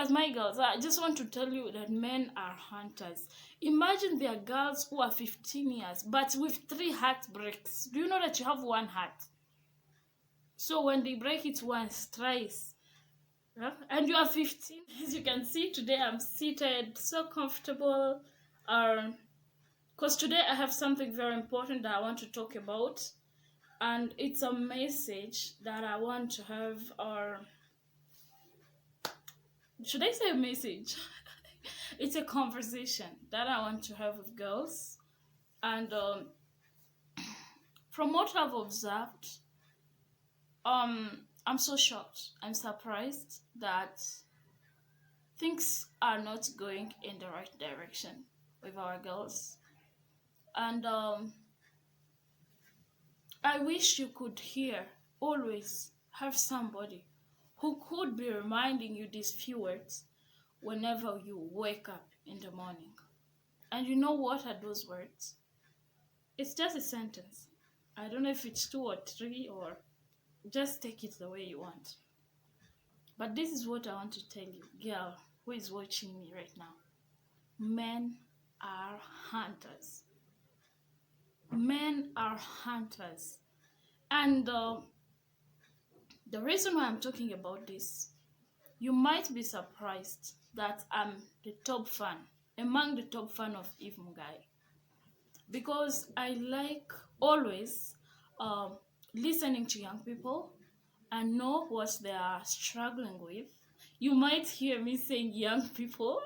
But my girls, I just want to tell you that men are hunters. Imagine there are girls who are 15 years, but with 3 heartbreaks. Do you know that you have 1 heart? So when they break it once, twice, yeah? And you are 15. As you can see, today I'm seated, so comfortable. Because today I have something very important that I want to talk about. And it's a message that I want to have, or should I say a message? It's a conversation that I want to have with girls. And from what I've observed, I'm so shocked. I'm surprised that things are not going in the right direction with our girls. And I wish you could always have somebody who could be reminding you these few words whenever you wake up in the morning. And you know what are those words? It's just a sentence. I don't know if it's 2 or 3, or just take it the way you want. But this is what I want to tell you, girl who is watching me right now. Men are hunters. Men are hunters. And the reason why I'm talking about this, you might be surprised that I'm the top fan, among the top fan of Eve Mugai. Because I like always listening to young people and know what they are struggling with. You might hear me saying young people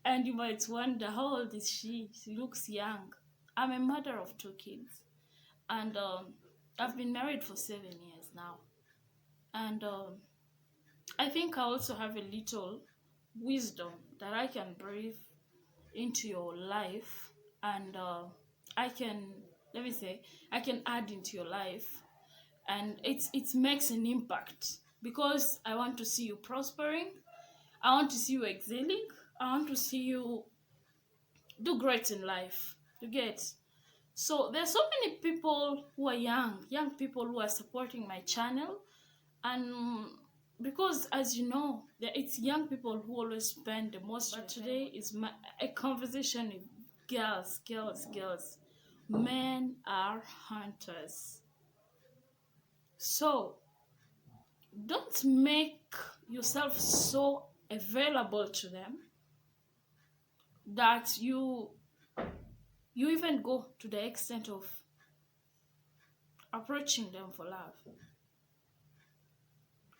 and you might wonder, how old is she? She looks young. I'm a mother of 2 kids, and I've been married for 7 years now. And I think I also have a little wisdom that I can breathe into your life, and I can add into your life, and it makes an impact, because I want to see you prospering, I want to see you excelling, I want to see you do great in life. You get? So there's so many people who are young people who are supporting my channel, and because, as you know, it's young people who always spend the most. But today is a conversation with girls. Men are hunters. So don't make yourself so available to them that you even go to the extent of approaching them for love.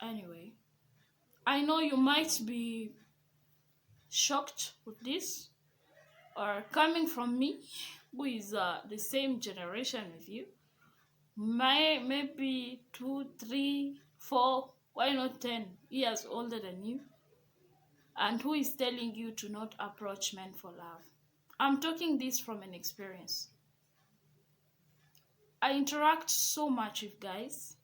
Anyway, I know you might be shocked with this, or coming from me, who is the same generation with you, maybe 2, 3, 4, why not 10 years older than you, and who is telling you to not approach men for love. I'm talking this from an experience. I interact so much with guys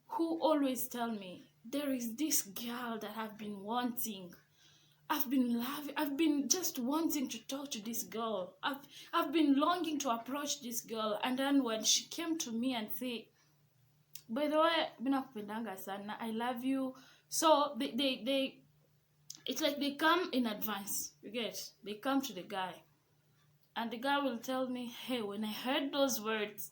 who always tell me, there is this girl that I've been wanting, I've been just wanting to talk to this girl, I've been longing to approach this girl, and then when she came to me and say, by the way, binakupendanga sana, I love you, so they it's like they come in advance. You get? They come to the guy, and the guy will tell me, hey, when I heard those words,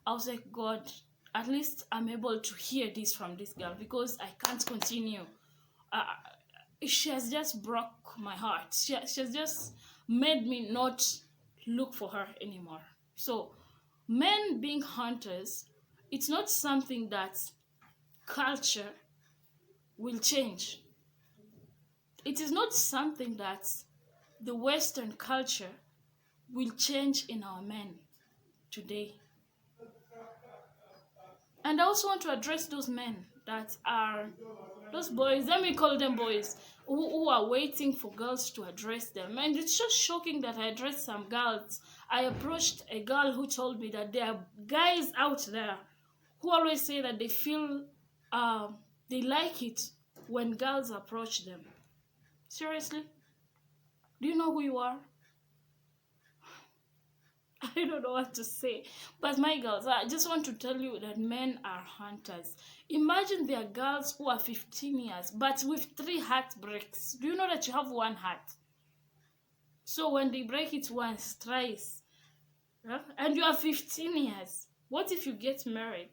I was like, God, at least I'm able to hear this from this girl, because I can't continue. She has just broke my heart. She has just made me not look for her anymore. So men being hunters, it's not something that culture will change. It is not something that the Western culture will change in our men today. And I also want to address those men that are, those boys, let me call them boys, who are waiting for girls to address them. And it's just shocking that I addressed some girls. I approached a girl who told me that there are guys out there who always say that they feel, they like it when girls approach them. Seriously? Do you know who you are? I don't know what to say. But my girls, I just want to tell you that men are hunters. Imagine there are girls who are 15 years, but with 3 heartbreaks. Do you know that you have 1 heart? So when they break it once, twice, yeah? And you are 15 years, what if you get married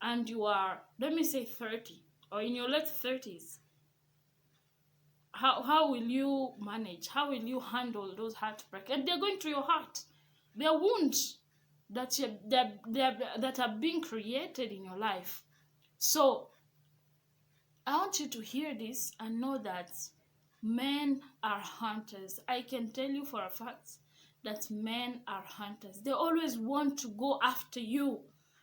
and you are, let me say 30, or in your late 30s? How will you manage? How will you handle those heartbreak? And they're going to your heart. They're wounds that are being created in your life. So I want you to hear this and know that men are hunters. I can tell you for a fact that men are hunters. They always want to go after you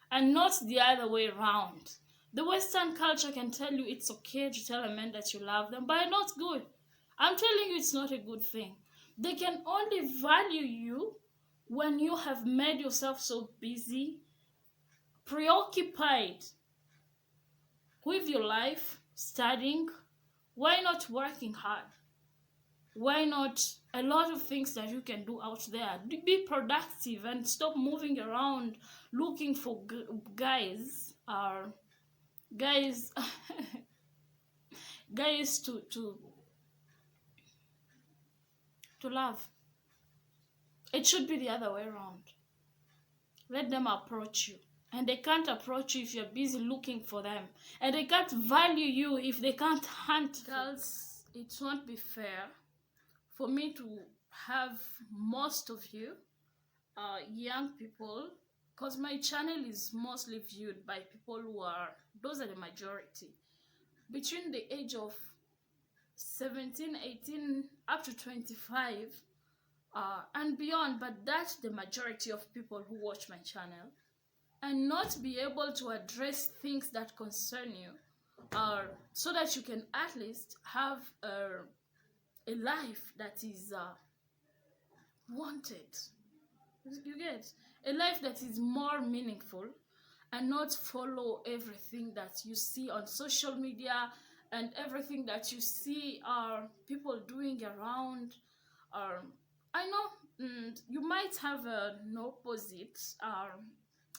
and not the other way around. The Western culture can tell you it's okay to tell a man that you love them, but not good. I'm telling you, it's not a good thing. They can only value you when you have made yourself so busy, preoccupied with your life, studying. Why not working hard? Why not a lot of things that you can do out there? Be productive and stop moving around looking for guys guys guys to love. It should be the other way around. Let them approach you. And they can't approach you if you're busy looking for them. And they can't value you if they can't hunt. Girls, it won't be fair for me to have most of you young people, because my channel is mostly viewed by people who are, those are the majority, between the age of 17, 18, up to 25, and beyond. But that's the majority of people who watch my channel, and not be able to address things that concern you, so that you can at least have a life that is wanted. You get a life that is more meaningful, and not follow everything that you see on social media and everything that you see people doing around. I know you might have an opposite,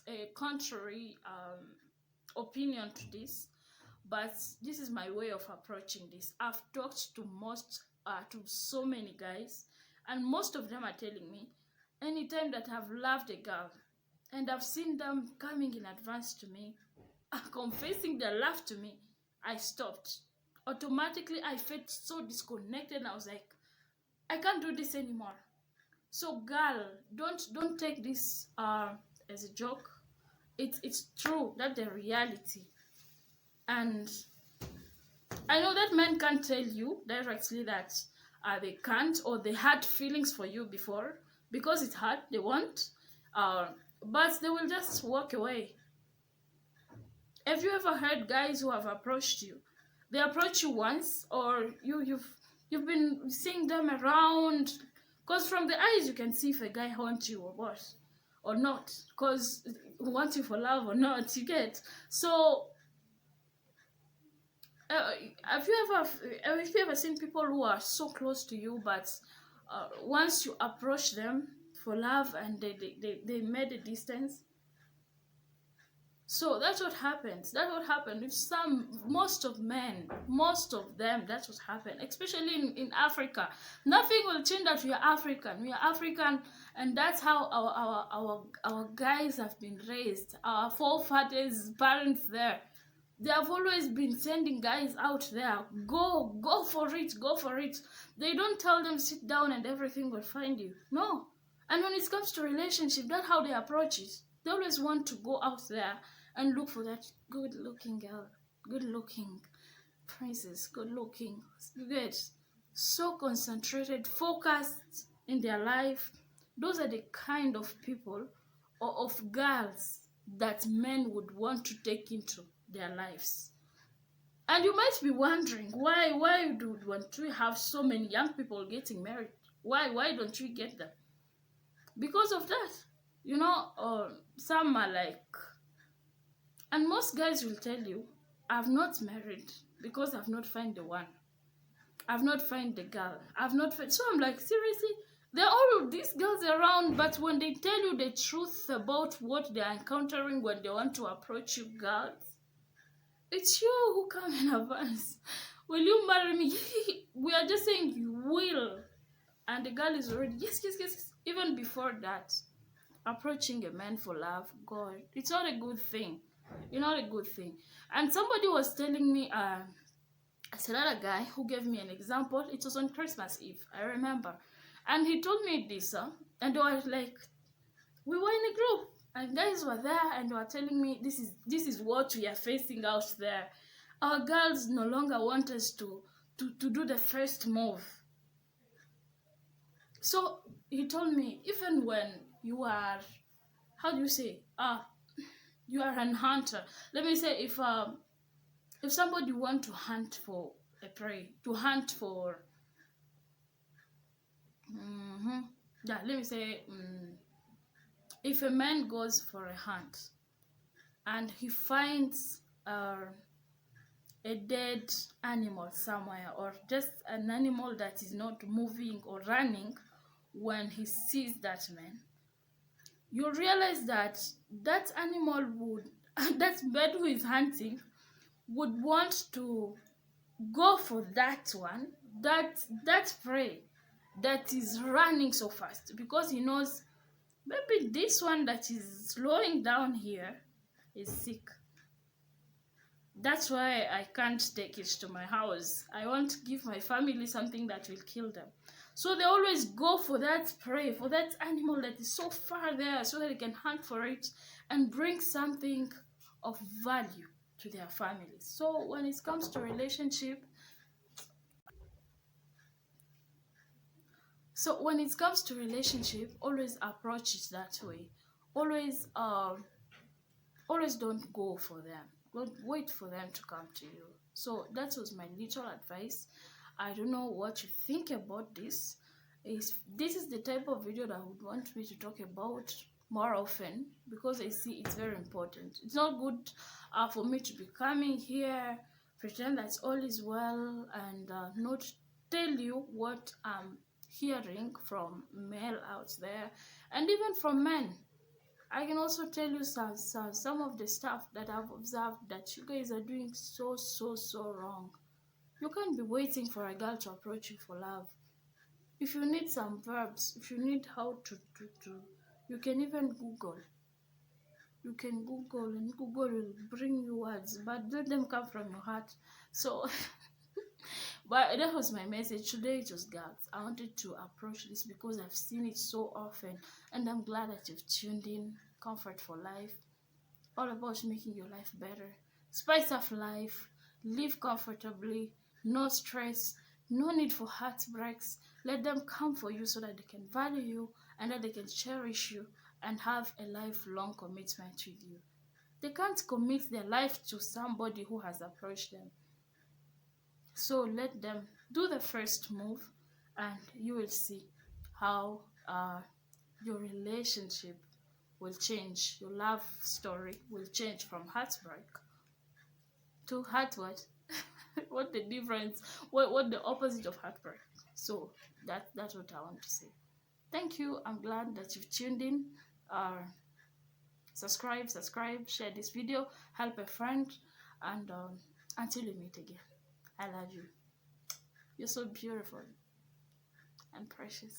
a contrary opinion to this, but this is my way of approaching this. I've talked to so many guys, and most of them are telling me, anytime that I've loved a girl and I've seen them coming in advance to me, confessing their love to me, I stopped. Automatically, I felt so disconnected. I was like, I can't do this anymore. So, girl, don't take this as a joke. It's true. That's the reality. And I know that men can't tell you directly that they can't, or they had feelings for you before, because it's hard, they won't, but they will just walk away. Have you ever heard guys who have approached you? They approach you once, or you've been seeing them around, because from the eyes you can see if a guy wants you or what, or not, because wants you for love or not, you get. So have you ever seen people who are so close to you, but once you approach them for love and they made a distance? So that's what happens. That's what happened with most of them. That's what happened, especially in Africa. Nothing will change that we are African. We are African, and that's how our guys have been raised. Our forefathers, parents there, they have always been sending guys out there. Go for it, go for it. They don't tell them sit down and everything will find you. No. And when it comes to relationship, that's how they approach it. They always want to go out there and look for that good-looking girl, good-looking princess, good-looking. You get so concentrated, focused in their life. Those are the kind of people or of girls that men would want to take into their lives. And you might be wondering, why don't we have so many young people getting married? Why don't we get them? Because of that. You know, some are like, and most guys will tell you, I've not married because I've not found the one. I've not found the girl. I've not found. So I'm like, seriously? There are all of these girls around, but when they tell you the truth about what they're encountering when they want to approach you girls, it's you who come in advance. Will you marry me? We are just saying you will. And the girl is already, yes, yes, yes, yes. Even before that, approaching a man for love, God, it's not a good thing. It's not a good thing. And somebody was telling me, it's another guy who gave me an example. It was on Christmas Eve, I remember. And he told me this, and they were like, we were in a group, and guys were there, and they were telling me, this is what we are facing out there. Our girls no longer want us to do the first move. So he told me, even when you are, how do you say, you are an hunter. Let me say, if somebody want to hunt for a prey, to hunt for, yeah, let me say, if a man goes for a hunt and he finds a dead animal somewhere, or just an animal that is not moving or running, when he sees that man, you realize that that animal would, that bird who is hunting would want to go for that one, that prey that is running so fast, because he knows maybe this one that is slowing down here is sick. That's why I can't take it to my house. I want to give my family something that will kill them. So they always go for that prey, for that animal that is so far there, so that they can hunt for it and bring something of value to their families. So when it comes to relationship, always approach it that way. Always don't go for them. Don't wait for them to come to you. So that was my little advice. I don't know what you think about this. This is the type of video that I would want me to talk about more often, because I see it's very important. It's not good for me to be coming here, pretend that all is well, and not tell you what I'm hearing from male out there, and even from men. I can also tell you some of the stuff that I've observed that you guys are doing so wrong. You can't be waiting for a girl to approach you for love. If you need some verbs, if you need how to, you can even Google. You can Google, and Google will bring you words, but let them come from your heart. So, but that was my message today. It was girls. I wanted to approach this because I've seen it so often, and I'm glad that you've tuned in. Comfort for life, all about making your life better. Spice of life, live comfortably, no stress, no need for heartbreaks. Let them come for you so that they can value you and that they can cherish you and have a lifelong commitment with you. They can't commit their life to somebody who has approached them. So let them do the first move, and you will see how your relationship will change. Your love story will change from heartbreak to heart what? What the difference? What the opposite of heartbreak? So that's what I want to say. Thank you. I'm glad that you've tuned in. Subscribe, share this video, help a friend, and until we meet again, I love you. You're so beautiful and precious.